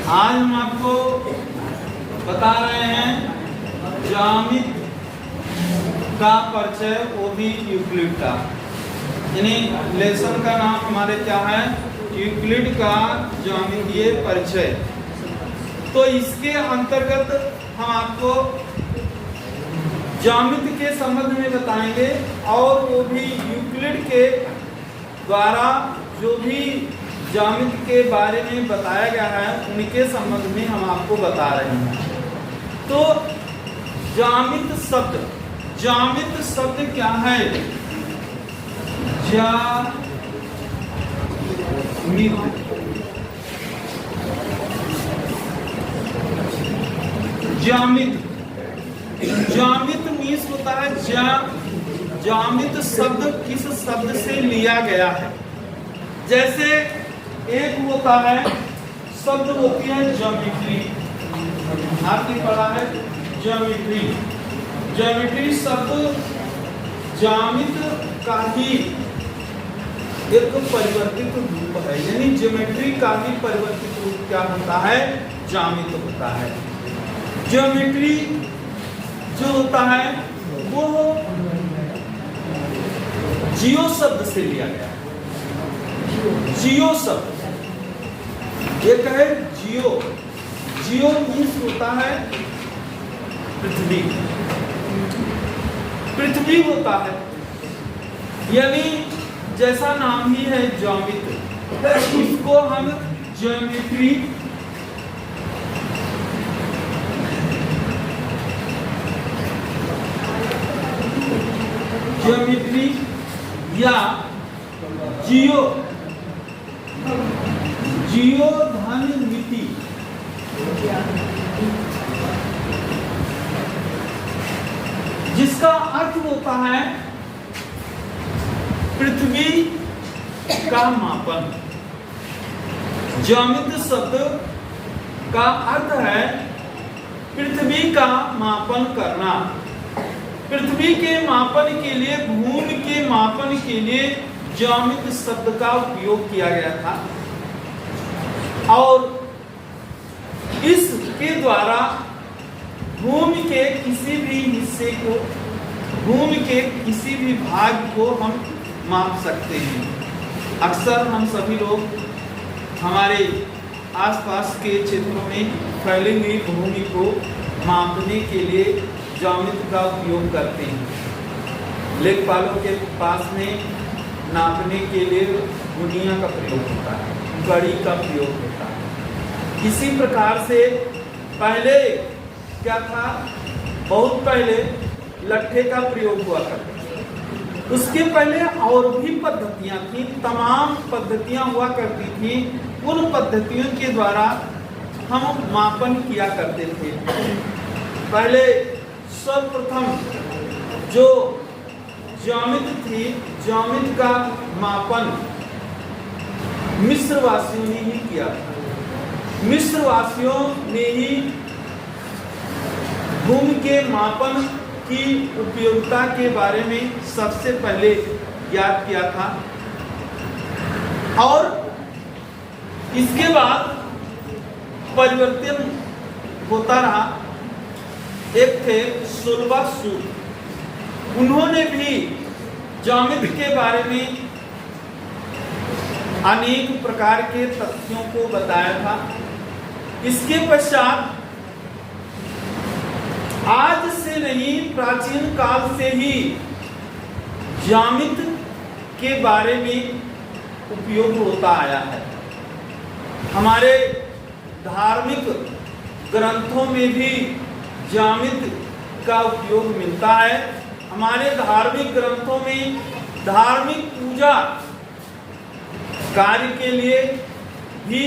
आज हम आपको बता रहे हैं ज्यामिति का परिचय, वो भी यूक्लिड का। यानी लेसन का नाम हमारे क्या है? यूक्लिड का ज्यामितीय परिचय। तो इसके अंतर्गत हम आपको ज्यामिति के संबंध में बताएंगे और वो भी यूक्लिड के द्वारा जो भी ज्यामिति के बारे में बताया गया है उनके संबंध में हम आपको बता रहे हैं। तो ज्यामिति शब्द क्या है? ज्यामिति मीन्स होता है ज्यामिति शब्द किस शब्द से लिया गया है। जैसे एक होता है शब्द होती है ज्योमेट्री, आपने पढ़ा है ज्योमेट्री। ज्योमेट्री शब्द ज्यामिति का ही एक परिवर्तित रूप है, यानी ज्योमेट्री का ही परिवर्तित रूप क्या होता है? ज्यामिति होता है। ज्योमेट्री जो होता है वो जियो शब्द से लिया गया है। जियो शब्द एक है जियो मीन्स होता है पृथ्वी होता है, यानी जैसा नाम ही है ज्यामिति, इसको हम ज्योमेट्री या जियो धन मिति जिसका अर्थ होता है पृथ्वी का मापन। ज्यामिति शब्द का अर्थ है पृथ्वी का मापन करना। पृथ्वी के मापन के लिए, भूमि के मापन के लिए ज्यामिति शब्द का उपयोग किया गया था और इसके द्वारा भूमि के किसी भी हिस्से को, भूमि के किसी भी भाग को हम माप सकते हैं। अक्सर हम सभी लोग हमारे आसपास के क्षेत्रों में फैली हुई भूमि को मापने के लिए ज्यामिति का उपयोग करते हैं। लेखपालों के पास में नापने के लिए गुनिया का प्रयोग होता है, कड़ी का प्रयोग होता है। इसी प्रकार से पहले क्या था? बहुत पहले लट्ठे का प्रयोग हुआ करता था। उसके पहले और भी पद्धतियां थी, तमाम पद्धतियां हुआ करती थी। उन पद्धतियों के द्वारा हम मापन किया करते थे। पहले सर्वप्रथम जो ज्यामिति थी, ज्यामिति का मापन मिस्रवासियों ने ही किया था। मिस्रवासियों ने ही भूमि के मापन की उपयोगिता के बारे में सबसे पहले ज्ञात किया था और इसके बाद परिवर्तन होता रहा। एक थे सुलभासुर, उन्होंने भी ज्यामिति के बारे में अनेक प्रकार के तथ्यों को बताया था। इसके पश्चात आज से नहीं, प्राचीन काल से ही ज्यामिति के बारे में उपयोग होता आया है। हमारे धार्मिक ग्रंथों में भी ज्यामिति का उपयोग मिलता है। हमारे धार्मिक ग्रंथों में धार्मिक पूजा कार्य के लिए भी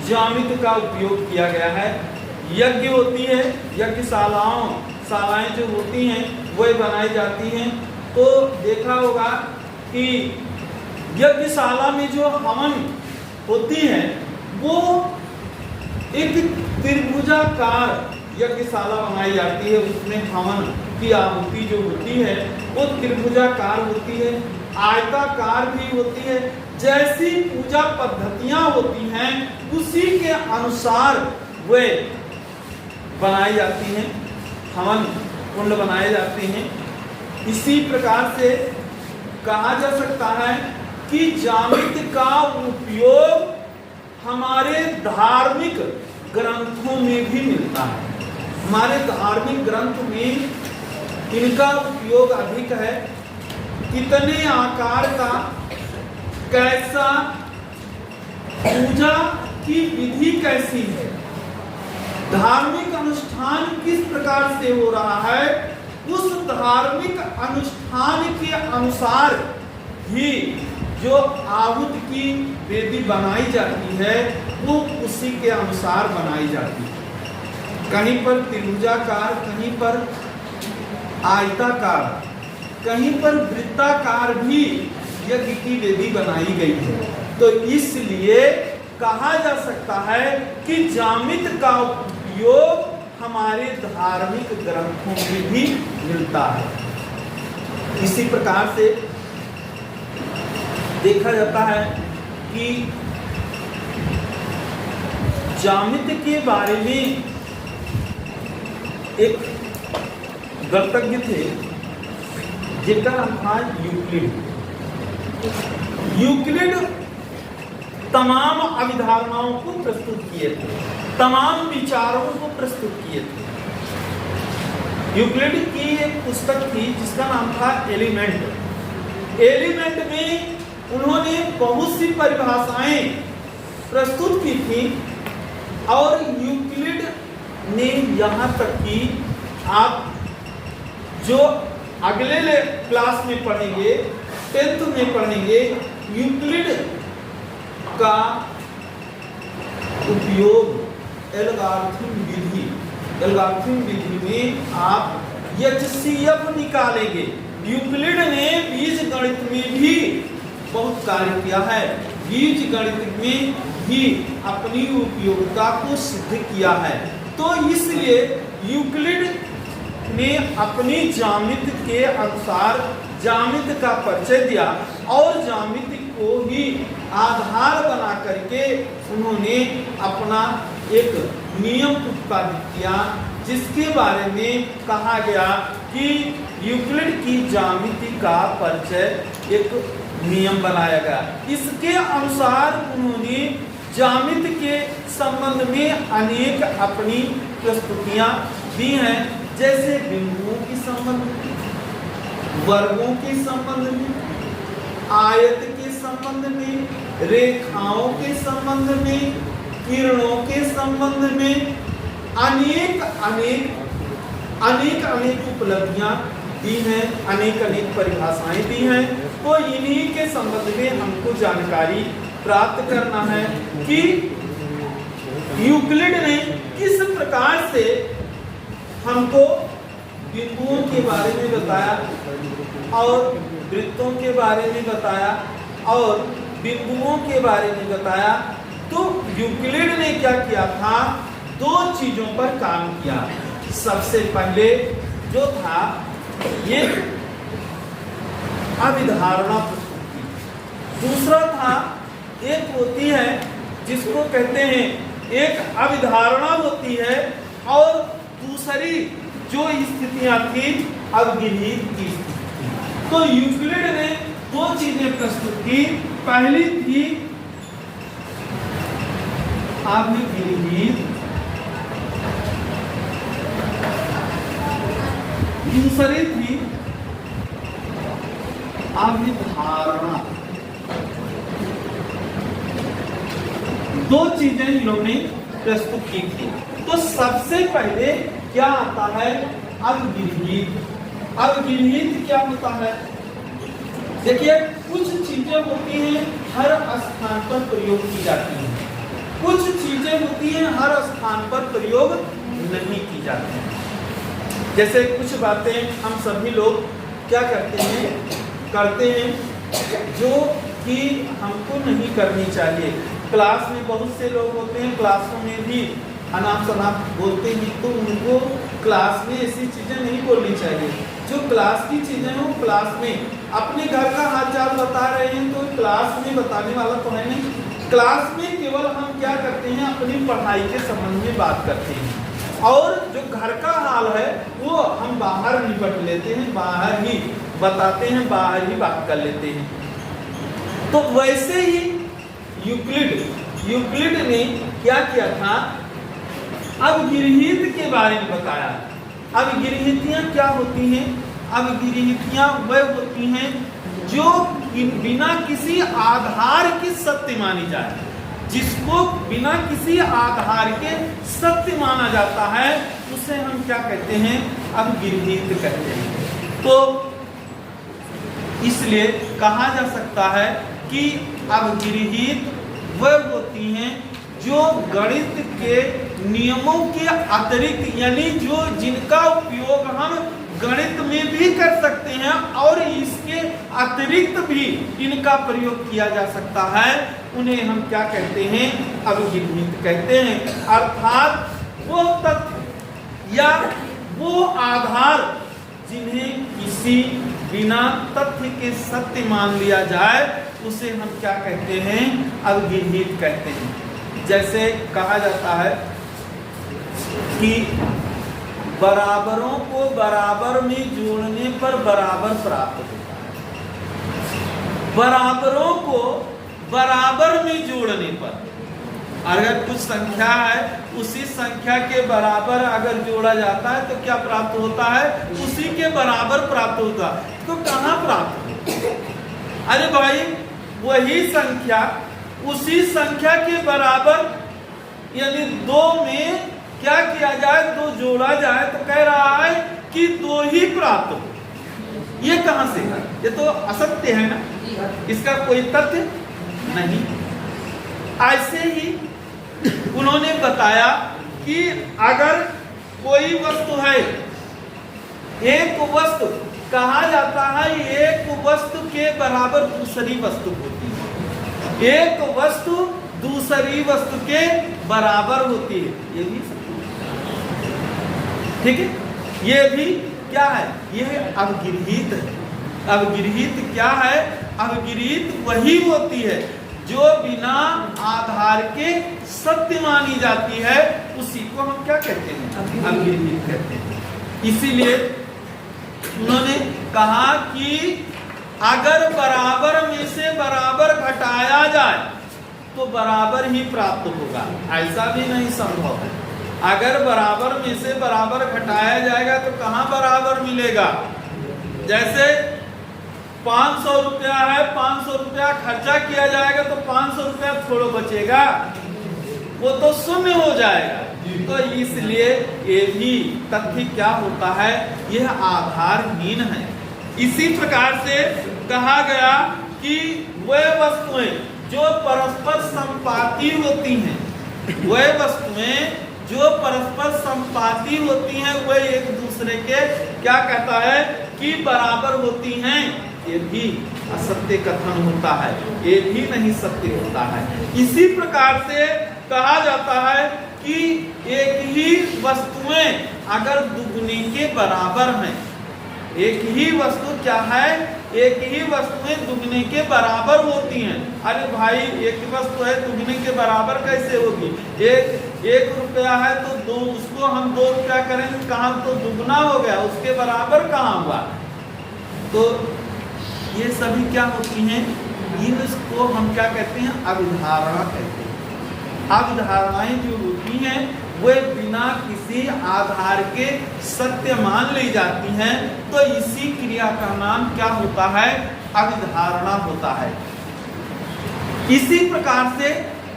ज्यामिति का उपयोग किया गया है। यज्ञ होती है, यज्ञशालाएं जो होती हैं वह बनाई जाती हैं। तो देखा होगा कि यज्ञशाला में जो हवन होती है वो एक त्रिभुजाकार यज्ञशाला बनाई जाती है। उसमें हवन की आहुति जो होती है वो त्रिभुजाकार होती है, आयताकार भी होती है। जैसी पूजा पद्धतियां होती हैं उसी के अनुसार वे बनाई जाती हैं, हवन कुंड बनाए जाते हैं। इसी प्रकार से कहा जा सकता है कि जामित का उपयोग हमारे धार्मिक ग्रंथों में भी मिलता है। हमारे धार्मिक ग्रंथ में इनका उपयोग अधिक है। कितने आकार का, कैसा, पूजा की विधि कैसी है, धार्मिक अनुष्ठान किस प्रकार से हो रहा है, उस धार्मिक अनुष्ठान के अनुसार ही जो आहुति की वेदी बनाई जाती है वो उसी के अनुसार बनाई जाती है। कहीं पर त्रिभुजाकार, कहीं पर आयताकार, कहीं पर वृत्ताकार भी यज्ञ की वेदी बनाई गई है। तो इसलिए कहा जा सकता है कि जामित का उपयोग हमारे धार्मिक ग्रंथों में भी मिलता है। इसी प्रकार से देखा जाता है कि जामित के बारे में एक गणितज्ञ थे जिनका नाम था यूक्लिड। यूक्लिड तमाम अभिधारणाओं को प्रस्तुत किए थे, तमाम विचारों को प्रस्तुत किए थे। यूक्लिड की एक पुस्तक थी जिसका नाम था एलिमेंट। एलिमेंट में उन्होंने बहुत सी परिभाषाएं प्रस्तुत की थी और यूक्लिड ने यहाँ तक कि आप जो अगले क्लास में पढ़ेंगे, 10th में पढ़ेंगे, यूक्लिड का उपयोग एल्गोरिथम विधि में आप एचसीएफ निकालेंगे। यूक्लिड ने बीज गणित में भी बहुत कार्य किया है, बीज गणित में भी अपनी उपयोगिता को सिद्ध किया है। तो इसलिए यूक्लिड ने अपनी जामित के अनुसार जामित का परिचय दिया और जामित को ही आधार बना करके उन्होंने अपना एक नियम उत्पादित किया जिसके बारे में कहा गया कि यूक्लिड की ज्यामिति का परिचय एक नियम बनाया गया। इसके अनुसार उन्होंने ज्यामिति के संबंध में अनेक अपनी प्रस्तुतियां दी हैं, जैसे बिंदुओं के संबंध में, वर्गों के संबंध में, आयत के संबंध में, रेखाओं के संबंध में, किरणों के संबंध में अनेक उपलब्धियां दी हैं, अनेक परिभाषाएं दी हैं। तो इन्हीं के संबंध में हमको जानकारी प्राप्त करना है कि यूक्लिड ने किस प्रकार से हमको बिंदुओं के बारे में बताया और वृत्तों के बारे में बताया और बिंदुओं के बारे में बताया। तो यूक्लिड ने क्या किया था, दो चीजों पर काम किया। सबसे पहले जो था ये अभिधारणा प्रस्तुति, दूसरा था एक होती है जिसको कहते हैं एक अभिधारणा होती है और दूसरी जो स्थितियां थी अवगिरहित की स्थिति। तो यूक्लिड ने दो चीजें प्रस्तुत की, पहली थी अवगिरहित, दूसरी थी अभिधारणा। दो चीजें इन्होंने प्रस्तुत की थी। तो सबसे पहले क्या आता है, अवगिरहित। अवगिरहित क्या होता है, देखिए कुछ चीजें होती हैं हर स्थान पर प्रयोग की जाती हैं, कुछ चीजें होती हैं हर स्थान पर प्रयोग नहीं की जाती हैं। जैसे कुछ बातें हम सभी लोग क्या करते हैं जो कि हमको नहीं करनी चाहिए। क्लास में बहुत से लोग होते हैं, क्लासों में भी अनाप शनाप बोलते हैं, तो उनको क्लास में ऐसी चीजें नहीं बोलनी चाहिए। जो क्लास की चीजें हैं वो क्लास में, अपने घर का हाल चाल बता रहे हैं तो क्लास में बताने वाला तो है नहीं। क्लास में केवल हम हम क्या करते हैं, अपनी पढ़ाई के संबंध में बात करते हैं, और जो घर का हाल है वो हम बाहर निपट लेते हैं, बाहर ही बताते हैं, बाहर ही बात कर लेते हैं। तो वैसे ही यूक्लिड ने क्या किया था, अवगिरहित के बारे में बताया। अवगिरहितियां क्या होती हैं? अवगिरहितियां वह होती हैं जो बिना किसी आधार के सत्य मानी जाए, जिसको बिना किसी आधार के सत्य माना जाता है उसे हम क्या कहते हैं, अवगिरहित कहते हैं। तो इसलिए कहा जा सकता है कि अवगिरहित वह होती हैं जो गणित के नियमों के अतिरिक्त, यानी जो जिनका उपयोग हम गणित में भी कर सकते हैं और इसके अतिरिक्त भी इनका प्रयोग किया जा सकता है, उन्हें हम क्या कहते हैं, अवगिरहित कहते हैं। अर्थात वो तथ्य या वो आधार जिन्हें किसी बिना तथ्य के सत्य मान लिया जाए उसे हम क्या कहते हैं, अवगिरहित कहते हैं। जैसे कहा जाता है कि बराबरों को बराबर में जोड़ने पर बराबर प्राप्त होता है। बराबरों को बराबर में जोड़ने पर, अगर कुछ संख्या है उसी संख्या के बराबर अगर जोड़ा जाता है तो क्या प्राप्त होता है, उसी के बराबर प्राप्त होता है। तो कहाँ प्राप्त होता? अरे भाई वही संख्या उसी संख्या के बराबर, यानी 2 में क्या किया जाए, 2 जोड़ा जाए तो कह रहा है कि 2 ही प्राप्त हो। ये कहां से है? ये तो असत्य है ना, इसका कोई तथ्य नहीं। ऐसे ही उन्होंने बताया कि अगर कोई वस्तु है, एक वस्तु कहा जाता है एक वस्तु के बराबर दूसरी वस्तु होती है, एक वस्तु दूसरी वस्तु के बराबर होती है, ये भी ठीक है। ये भी क्या है, ये अवगिरहित है। अवगिरहित क्या है? अवगिरहित वही होती है जो बिना आधार के सत्य मानी जाती है, उसी को हम क्या कहते हैं, अवगिरहित कहते हैं। इसीलिए उन्होंने कहा कि अगर बराबर में से बराबर घटाया जाए तो बराबर ही प्राप्त होगा, ऐसा भी नहीं संभव है। अगर बराबर में से बराबर घटाया जाएगा तो कहां बराबर मिलेगा? जैसे 500 रुपया है, 500 रुपया खर्चा किया जाएगा तो 500 रुपया थोड़ा बचेगा, वो तो शून्य हो जाएगा। तो इसलिए ये भी तथ्य क्या होता है, यह आधारहीन है। इसी प्रकार से कहा गया कि वह वस्तुएं जो परस्पर संपाती होती हैं, वह वस्तुएं जो परस्पर संपाती होती हैं वह एक दूसरे के क्या कहता है कि बराबर होती हैं, ये भी असत्य कथन होता है, ये भी नहीं सत्य होता है। इसी प्रकार से कहा जाता है कि एक ही वस्तुएं अगर दुगनी के बराबर हैं, एक ही वस्तु क्या है, एक ही वस्तुएं दुगने के बराबर होती हैं। अरे भाई एक वस्तु है दुगने के बराबर कैसे होगी? एक रुपया है तो 2, उसको हम 2 रुपया करेंगे, कहाँ तो दुगना हो गया, उसके बराबर कहाँ हुआ? तो ये सभी क्या होती हैं, इसको हम क्या कहते हैं, अविधारणा कहते हैं। अविधारणाएं जो होती हैं वे बिना किसी आधार के सत्य मान ली जाती हैं, तो इसी क्रिया का नाम क्या होता है, अविधारणा होता है। इसी प्रकार से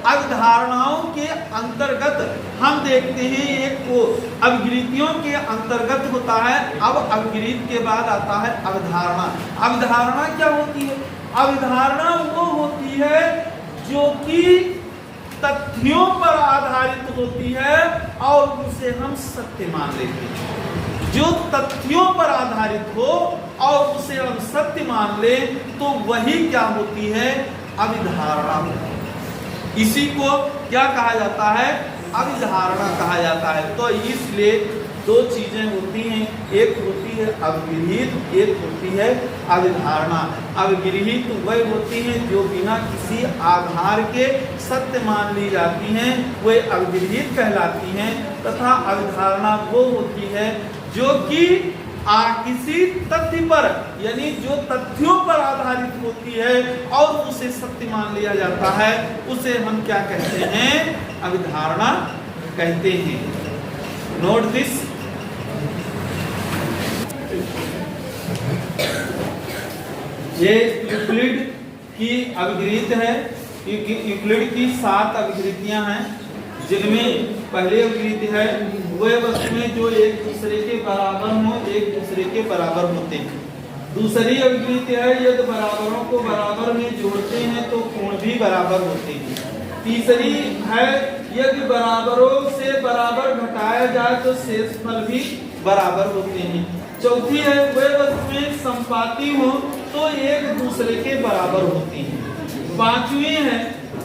अविधारणाओं के अंतर्गत हम देखते हैं एक को अवगिरहितियों के अंतर्गत होता है। अब अवगिरहित के बाद आता है अवधारणा। अवधारणा क्या होती है? अवधारणा वो होती है जो कि तथ्यों पर आधारित होती है और उसे हम सत्य मान लेते हैं। जो तथ्यों पर आधारित हो और उसे हम सत्य मान ले तो वही क्या होती है, अविधारणा। इसी को क्या कहा जाता है, अविधारणा कहा जाता है। तो इसलिए दो चीजें होती हैं, एक होती है अवगृहीत, एक होती है अवधारणा। अवगृहीत वह होती हैं जो बिना किसी आधार के सत्य मान ली जाती हैं, वे अवगृहीत कहलाती हैं। तथा अवधारणा वो होती है जो कि किसी तथ्य पर, यानी जो तथ्यों पर आधारित होती है और उसे सत्य मान लिया जाता है, उसे हम क्या कहते हैं? अवधारणा कहते हैं। Note this. ये यूक्लिड की अभिगृहित है। यूक्लिड की 7 अभिगृहियां हैं, जिनमें पहले अभिगृहित है वह वस्तुएं जो एक दूसरे के बराबर हो, एक दूसरे के बराबर होते हैं। दूसरी अभिगृहित है यदि बराबरों को बराबर में जोड़ते हैं तो कोण भी बराबर होते हैं। तीसरी है यदि बराबरों से बराबर घटाया जाए तो शेषफल भी बराबर होते हैं। चौथी है वह वस्तुएं संपाती हो तो एक दूसरे के बराबर होती हैं। पांचवी है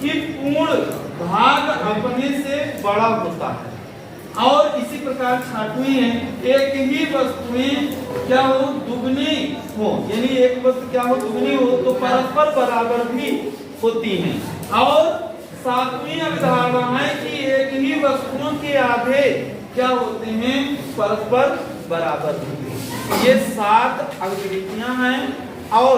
कि पूर्ण भाग अपने से बड़ा होता है। और इसी प्रकार छठवीं है एक ही वस्तुएं क्या हो? दुगनी हो, यानी एक वस्तु क्या हो? दुगनी हो तो परस्पर बराबर भी होती हैं। और सातवीं अवधारणा है कि एक ही वस्तुओं के आधे क्या होते हैं? परस्पर बराबर होते हैं। ये 7 अभिगृहियां हैं और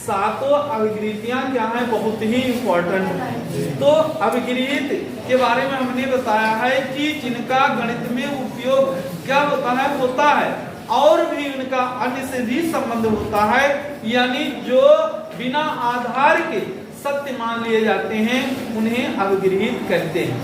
सातों अभिगृहियां क्या है? बहुत ही इंपॉर्टेंट है। तो अभिगृहित के बारे में हमने बताया है कि जिनका गणित में उपयोग क्या होता है और भी उनका अन्य से भी संबंध होता है, यानी जो बिना आधार के सत्य मान लिए जाते हैं उन्हें अभिगृहित कहते हैं।